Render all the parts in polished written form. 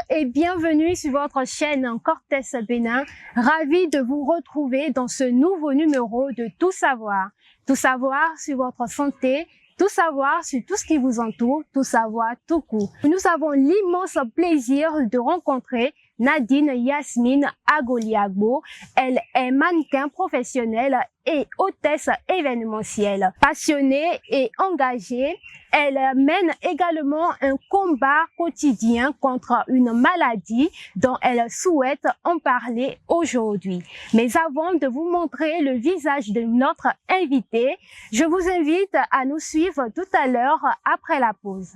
et bienvenue sur votre chaîne Cortès Bénin. Ravi de vous retrouver dans ce nouveau numéro de Tout savoir. Tout savoir sur votre santé, tout savoir sur tout ce qui vous entoure, tout savoir tout court. Nous avons l'immense plaisir de rencontrer Nadine Yasmine Agoliagbo. Elle est mannequin professionnel et hôtesse événementielle. Passionnée et engagée, elle mène également un combat quotidien contre une maladie dont elle souhaite en parler aujourd'hui. Mais avant de vous montrer le visage de notre invitée, je vous invite à nous suivre tout à l'heure après la pause.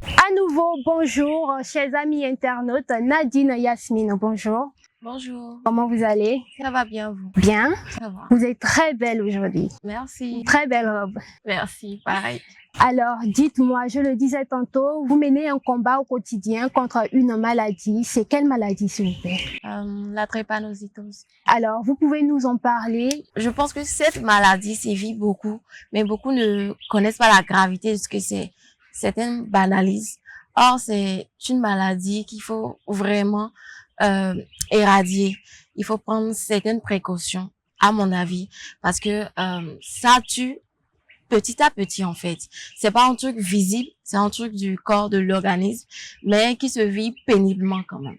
À nouveau, bonjour, chers amis internautes. Nadine Yasmine, bonjour. Bonjour. Comment vous allez? Ça va bien, vous? Bien. Ça va. Vous êtes très belle aujourd'hui. Merci. Très belle robe. Merci, pareil. Alors, dites-moi, je le disais tantôt, vous menez un combat au quotidien contre une maladie. C'est quelle maladie, s'il vous plaît? La drépanocytose. Alors, vous pouvez nous en parler? Je pense que cette maladie sévit beaucoup, mais beaucoup ne connaissent pas la gravité de ce que c'est. Certains banalisent. Or, c'est une maladie qu'il faut vraiment éradier. Il faut prendre certaines précautions, à mon avis, parce que ça tue petit à petit, en fait. C'est pas un truc visible, c'est un truc du corps, de l'organisme, mais qui se vit péniblement quand même.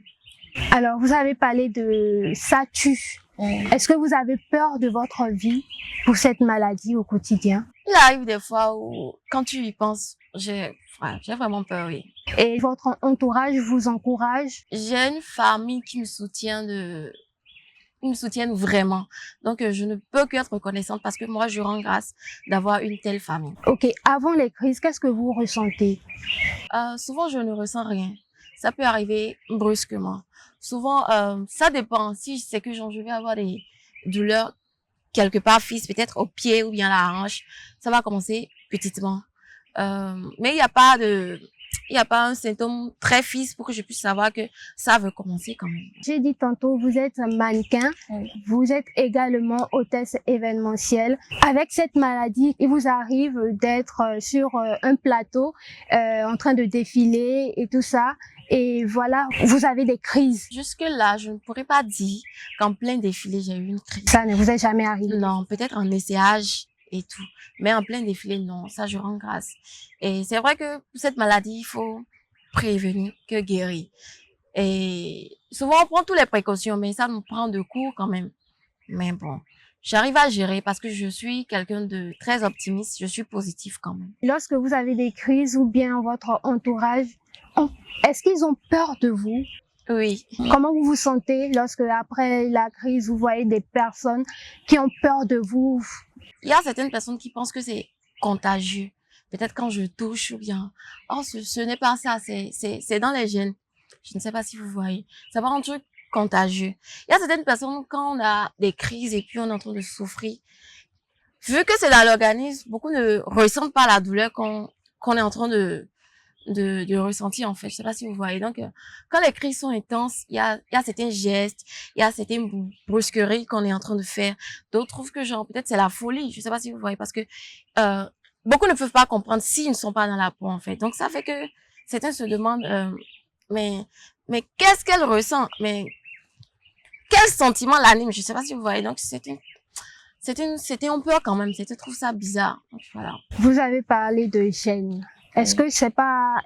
Alors, vous avez parlé de ça tue. Est-ce que vous avez peur de votre vie pour cette maladie au quotidien? Il arrive des fois où, quand tu y penses, j'ai vraiment peur, oui. Et votre entourage vous encourage? J'ai une famille qui me soutient ils me soutiennent vraiment. Donc, je ne peux qu'être reconnaissante parce que moi, je rends grâce d'avoir une telle famille. Ok, avant les crises, qu'est-ce que vous ressentez? Souvent, je ne ressens rien. Ça peut arriver brusquement. Souvent, ça dépend. Si c'est que je vais avoir des douleurs quelque part fixe, peut-être au pied ou bien à la hanche, ça va commencer petitement. Mais il n'y a pas un symptôme très fixe pour que je puisse savoir que ça veut commencer quand même. J'ai dit tantôt, vous êtes mannequin, vous êtes également hôtesse événementielle. Avec cette maladie, il vous arrive d'être sur un plateau en train de défiler et tout ça. Et voilà, vous avez des crises. Jusque-là, je ne pourrais pas dire qu'en plein défilé, j'ai eu une crise. Ça ne vous est jamais arrivé? Non, peut-être en essayage et tout. Mais en plein défilé, non, ça je rends grâce. Et c'est vrai que pour cette maladie, il faut prévenir que guérir. Et souvent, on prend toutes les précautions, mais ça nous prend de court quand même. Mais bon, j'arrive à gérer parce que je suis quelqu'un de très optimiste, je suis positive quand même. Lorsque vous avez des crises ou bien votre entourage, est-ce qu'ils ont peur de vous? Oui. Comment vous vous sentez lorsque, après la crise, vous voyez des personnes qui ont peur de vous? Il y a certaines personnes qui pensent que c'est contagieux. Peut-être quand je touche ou bien, oh, ce n'est pas ça, c'est dans les gènes. Je ne sais pas si vous voyez. C'est pas un truc contagieux. Il y a certaines personnes, quand on a des crises et puis on est en train de souffrir, vu que c'est dans l'organisme, beaucoup ne ressentent pas la douleur qu'on est en train de ressentir, en fait. Je sais pas si vous voyez. Donc, quand les crises sont intenses, il y a certains gestes, il y a certaines brusqueries qu'on est en train de faire. D'autres trouvent que genre, peut-être c'est la folie. Je sais pas si vous voyez parce que, beaucoup ne peuvent pas comprendre s'ils ne sont pas dans la peau, en fait. Donc, ça fait que certains se demandent, mais qu'est-ce qu'elle ressent? Mais quel sentiment l'anime? Je sais pas si vous voyez. Donc, c'était un peu quand même. Je trouve ça bizarre. Donc, voilà. Vous avez parlé de gènes. Est-ce que c'est pas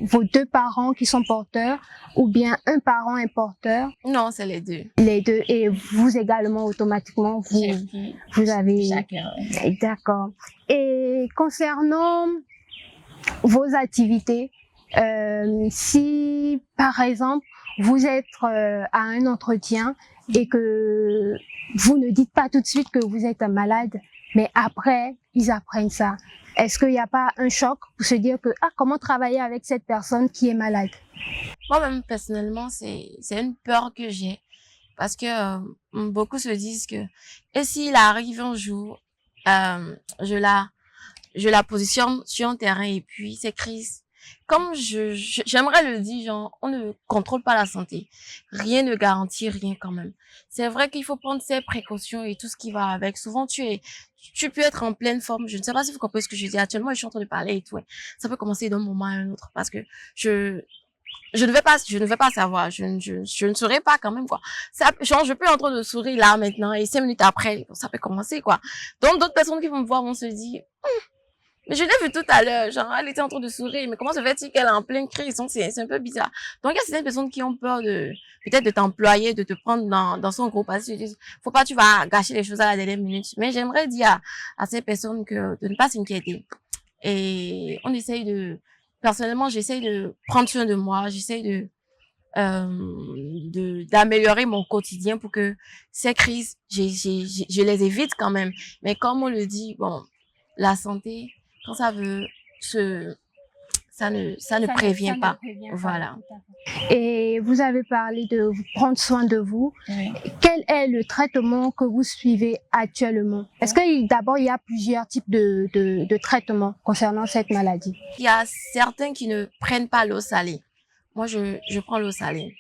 vos deux parents qui sont porteurs ou bien un parent est porteur? Non, c'est les deux. Les deux. Et vous également, automatiquement, vous avez... Chacun. D'accord. Et concernant vos activités, si par exemple, vous êtes à un entretien et que vous ne dites pas tout de suite que vous êtes malade, mais après, ils apprennent ça. Est-ce qu'il n'y a pas un choc pour se dire que, comment travailler avec cette personne qui est malade? Moi-même, personnellement, c'est une peur que j'ai. Parce que beaucoup se disent que, et s'il arrive un jour, je la positionne sur un terrain et puis ces crises comme j'aimerais le dire, genre, on ne contrôle pas la santé. Rien ne garantit rien quand même. C'est vrai qu'il faut prendre ses précautions et tout ce qui va avec. Souvent, tu peux être en pleine forme. Je ne sais pas si vous comprenez ce que je dis. Actuellement, je suis en train de parler et tout. Ouais. Ça peut commencer d'un moment à un autre parce que je ne vais pas savoir. Je ne saurais pas quand même, quoi. Ça, genre, je peux être en train de sourire là, maintenant, et 5 minutes après, ça peut commencer, quoi. Donc, d'autres personnes qui vont me voir vont se dire, mais je l'ai vu tout à l'heure, genre, elle était en train de sourire, mais comment se fait-il qu'elle est en pleine crise? Donc, c'est un peu bizarre. Donc, il y a certaines personnes qui ont peur peut-être de t'employer, de te prendre dans son groupe, parce qu'ils disent, faut pas, tu vas gâcher les choses à la dernière minute. Mais j'aimerais dire à ces personnes de ne pas s'inquiéter. Et personnellement, j'essaye de prendre soin de moi, j'essaye d'améliorer mon quotidien pour que ces crises, je les évite quand même. Mais comme on le dit, bon, la santé, quand ça veut ça ne prévient pas. Voilà. Et vous avez parlé de prendre soin de vous. Oui. Quel est le traitement que vous suivez actuellement? Est-ce que d'abord il y a plusieurs types de traitements concernant cette maladie? Il y a certains qui ne prennent pas l'eau salée. Moi, je prends l'eau salée.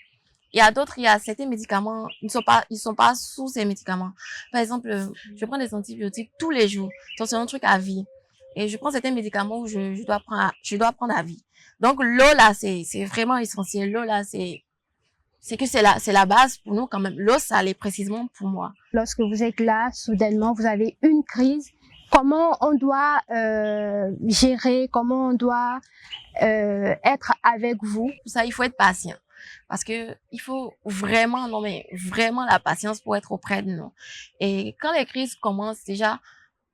Il y a d'autres, il y a certains médicaments, ils sont pas sous ces médicaments. Par exemple, je prends des antibiotiques tous les jours. Donc, c'est un truc à vie. Et je prends certains médicaments où je dois prendre à vie. Donc, l'eau, là, c'est vraiment essentiel. L'eau, là, c'est la base pour nous quand même. L'eau salée, précisément pour moi. Lorsque vous êtes là, soudainement, vous avez une crise, comment on doit gérer, comment on doit être avec vous? Pour ça, il faut être patient. Parce que il faut vraiment, non mais vraiment la patience pour être auprès de nous. Et quand les crises commencent, déjà,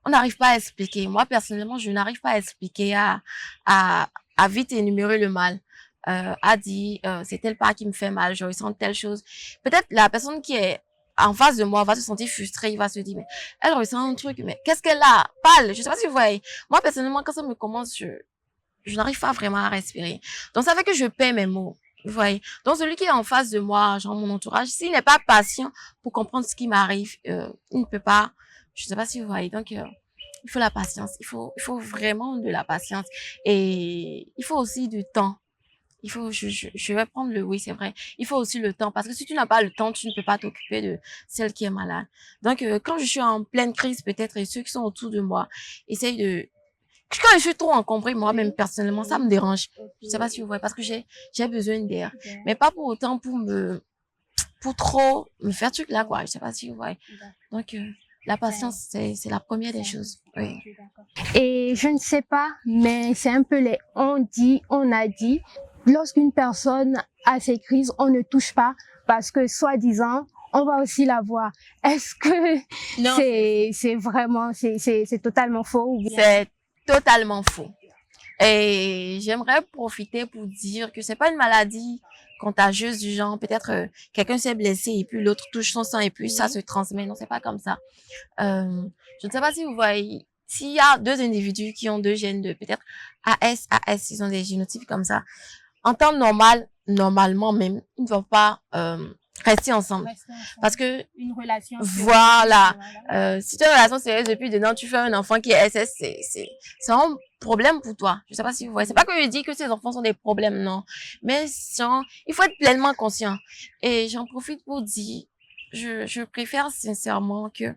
on n'arrive pas à expliquer. Moi, personnellement, je n'arrive pas à expliquer, à vite énumérer le mal. À dire, c'est tel part qui me fait mal, je ressens telle chose. Peut-être la personne qui est en face de moi va se sentir frustrée, il va se dire, mais elle ressent un truc, mais qu'est-ce qu'elle a? Pâle, je sais pas si vous voyez. Moi, personnellement, quand ça me commence, je n'arrive pas vraiment à respirer. Donc, ça fait que je perds mes mots. Vous voyez. Donc, celui qui est en face de moi, genre mon entourage, s'il n'est pas patient pour comprendre ce qui m'arrive, il ne peut pas, je sais pas si vous voyez. Donc, il faut la patience. Il faut vraiment de la patience. Et il faut aussi du temps. Je vais prendre le oui, c'est vrai. Il faut aussi le temps. Parce que si tu n'as pas le temps, tu ne peux pas t'occuper de celle qui est malade. Donc, quand je suis en pleine crise, peut-être, et ceux qui sont autour de moi essayent quand je suis trop encombrée, moi-même, personnellement, ça me dérange. Je sais pas si vous voyez, parce que j'ai besoin d'air. Mais pas pour autant pour trop me faire truc là, quoi. Je sais pas si vous voyez. Donc, la patience, c'est la première des choses. Oui. Et je ne sais pas, mais c'est un peu les on dit, on a dit. Lorsqu'une personne a ces crises, on ne touche pas parce que, soi-disant, on va aussi la voir. Est-ce que c'est vraiment, c'est totalement faux ou bien? C'est totalement faux. Et j'aimerais profiter pour dire que c'est pas une maladie contagieuse du genre, peut-être quelqu'un s'est blessé et puis l'autre touche son sang et puis ça se transmet. Non, c'est pas comme ça. Je ne sais pas si vous voyez, s'il y a deux individus qui ont deux gènes de peut-être AS, ils ont des génotypes comme ça. En temps normal, normalement même, ils ne vont pas rester ensemble. Parce que une relation voilà, si tu as une relation sérieuse depuis dedans, tu fais un enfant qui est SS, c'est un problème pour toi. Je sais pas si vous voyez. C'est pas que je dis que ces enfants sont des problèmes, non. Mais genre, il faut être pleinement conscient. Et j'en profite pour dire, je préfère sincèrement que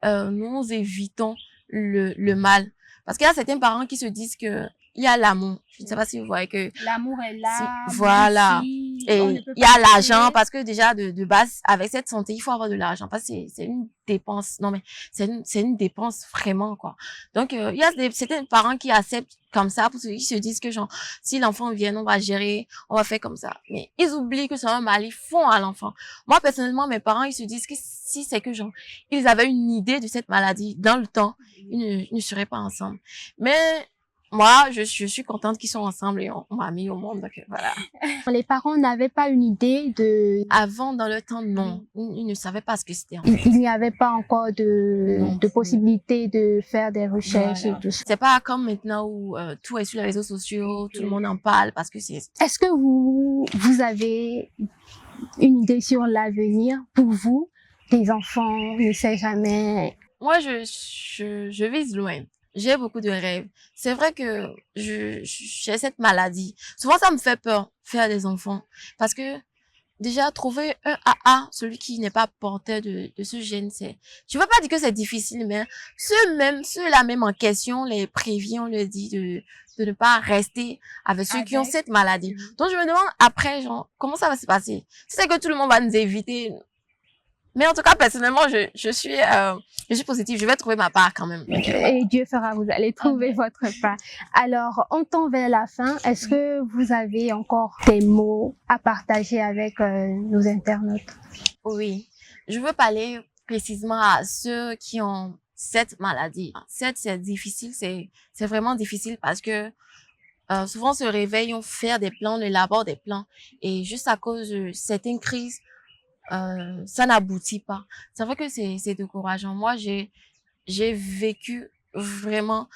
nous évitons le mal. Parce qu'il y a certains parents qui se disent que il y a l'amour. Je ne sais pas si vous voyez que l'amour est là. Voilà. Et il y a l'argent parce que déjà de base avec cette santé, il faut avoir de l'argent parce que c'est une dépense. Non mais c'est une dépense vraiment quoi. Donc il y a certains parents qui acceptent comme ça pour ceux qui se disent que genre si l'enfant vient, on va gérer, on va faire comme ça. Mais ils oublient que c'est un mal, ils font à l'enfant. Moi personnellement, mes parents ils se disent que si c'est que genre ils avaient une idée de cette maladie dans le temps, ils ne seraient pas ensemble. Mais moi, je suis contente qu'ils sont ensemble et on m'a mis au monde, donc voilà. Les parents n'avaient pas une idée de... Avant, dans le temps, non. Ils ne savaient pas ce que c'était. Il n'y avait pas encore de possibilité de faire des recherches et tout ça. C'est pas comme maintenant où tout est sur les réseaux sociaux, tout le monde en parle parce que c'est... Est-ce que vous avez une idée sur l'avenir pour vous? Des enfants, ne sait jamais. Moi, je vise loin. j'ai beaucoup de rêves. C'est vrai que j'ai cette maladie. Souvent, ça me fait peur, faire des enfants. Parce que, déjà, trouver un AA, celui qui n'est pas porteur de ce gène, je veux pas dire que c'est difficile, mais ceux-là même en question, les prévient, on leur dit de ne pas rester avec ceux qui ont cette maladie. Donc, je me demande après, genre, comment ça va se passer? Si c'est que tout le monde va nous éviter. Mais en tout cas, personnellement, je suis positive. Je vais trouver ma part quand même. Et Dieu fera, vous allez trouver votre part. Alors, on tend vers la fin. Est-ce que vous avez encore des mots à partager avec nos internautes? Oui. Je veux parler précisément à ceux qui ont cette maladie. C'est difficile, c'est vraiment difficile parce que souvent on se réveille, on fait des plans, on élabore des plans et juste à cause de certaines crises, ça n'aboutit pas. C'est vrai que c'est décourageant. Moi, j'ai vécu vraiment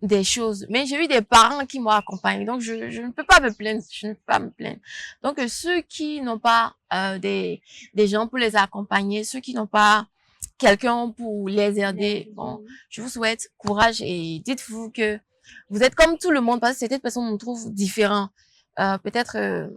des choses, mais j'ai eu des parents qui m'ont accompagné, donc je ne peux pas me plaindre, je ne peux pas me plaindre. Donc ceux qui n'ont pas des gens pour les accompagner, ceux qui n'ont pas quelqu'un pour les aider, bon, je vous souhaite courage et dites-vous que vous êtes comme tout le monde parce que certaines personnes nous trouvent différents. Peut-être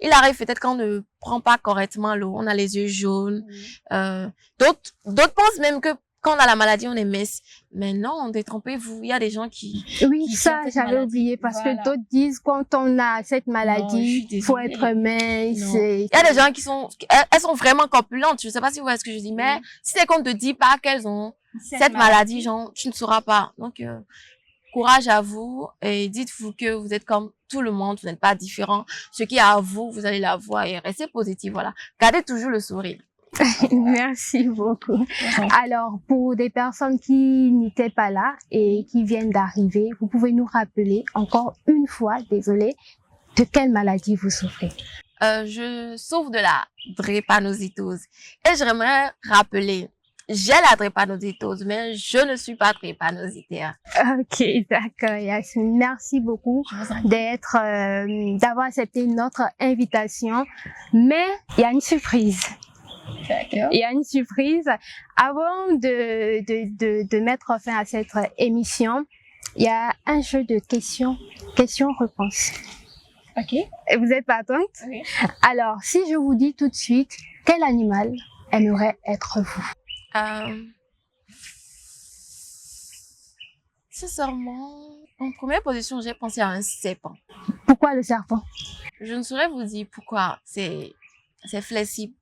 il arrive peut-être qu'on ne prend pas correctement l'eau, on a les yeux jaunes. D'autres pensent même que quand on a la maladie, on est mince. Mais non, détrompez-vous. Il y a des gens qui... Oui, ça, j'avais oublié parce que d'autres disent quand on a cette maladie, il faut être mince. Il y a des gens qui sont... Elles sont vraiment corpulentes. Je ne sais pas si vous voyez ce que je dis, mais si c'est qu'on ne te dit pas qu'elles ont cette maladie, genre, tu ne sauras pas. Donc, courage à vous et dites-vous que vous êtes comme tout le monde, vous n'êtes pas différent. Ce qui est à vous, vous allez l'avoir et restez positif, voilà. Gardez toujours le sourire. Merci beaucoup. Alors, pour des personnes qui n'étaient pas là et qui viennent d'arriver, vous pouvez nous rappeler encore une fois, désolé, de quelle maladie vous souffrez? Je souffre de la drépanocytose et j'aimerais rappeler, j'ai la drépanocytose, mais je ne suis pas drépanocytaire. Ok, d'accord, Yasmine. Merci beaucoup d'avoir accepté notre invitation. Mais il y a une surprise. D'accord. Il y a une surprise. Avant de mettre fin à cette émission, il y a un jeu de questions-réponses. Ok. Et vous êtes partante? Oui. Alors, si je vous dis tout de suite, quel animal aimerait être vous? Sincèrement, en première position, j'ai pensé à un serpent. Pourquoi le serpent? Je ne saurais vous dire pourquoi. C'est flexible.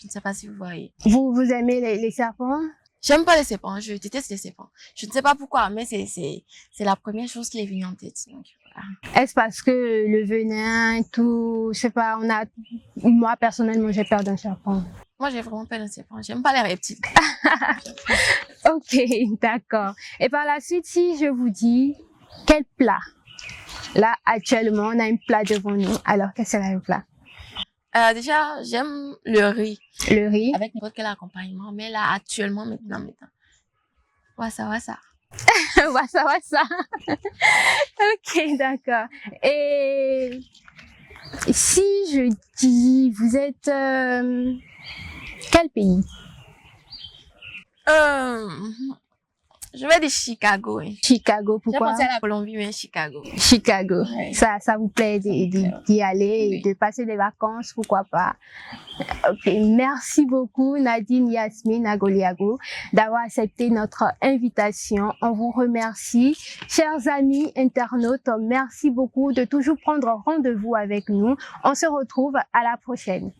Je ne sais pas si vous voyez. Vous aimez les serpents? J'aime pas les serpents, je déteste les serpents. Je ne sais pas pourquoi, mais c'est la première chose qui est venue en tête. Donc, voilà. Est-ce parce que le venin, tout, je sais pas, moi personnellement, j'ai peur d'un serpent. Moi, j'ai vraiment peur d'un serpent. J'aime pas les reptiles. Ok, d'accord. Et par la suite, si je vous dis quel plat? Là, actuellement, on a un plat devant nous. Alors, quel serait le plat? Déjà, j'aime le riz. Le riz? Avec n'importe quel accompagnement. Mais là, actuellement, maintenant. Wassa. Wassa. Ok, d'accord. Et si je dis, vous êtes quel pays? Je vais dire Chicago. Hein. Chicago, pourquoi? J'ai pensé à la Colombie, mais Chicago. Chicago. Ouais. Ça vous plaît d'y aller, Oui. de passer des vacances, pourquoi pas? Ok, merci beaucoup Nadine Yasmine Agoliago d'avoir accepté notre invitation. On vous remercie. Chers amis internautes, merci beaucoup de toujours prendre rendez-vous avec nous. On se retrouve à la prochaine.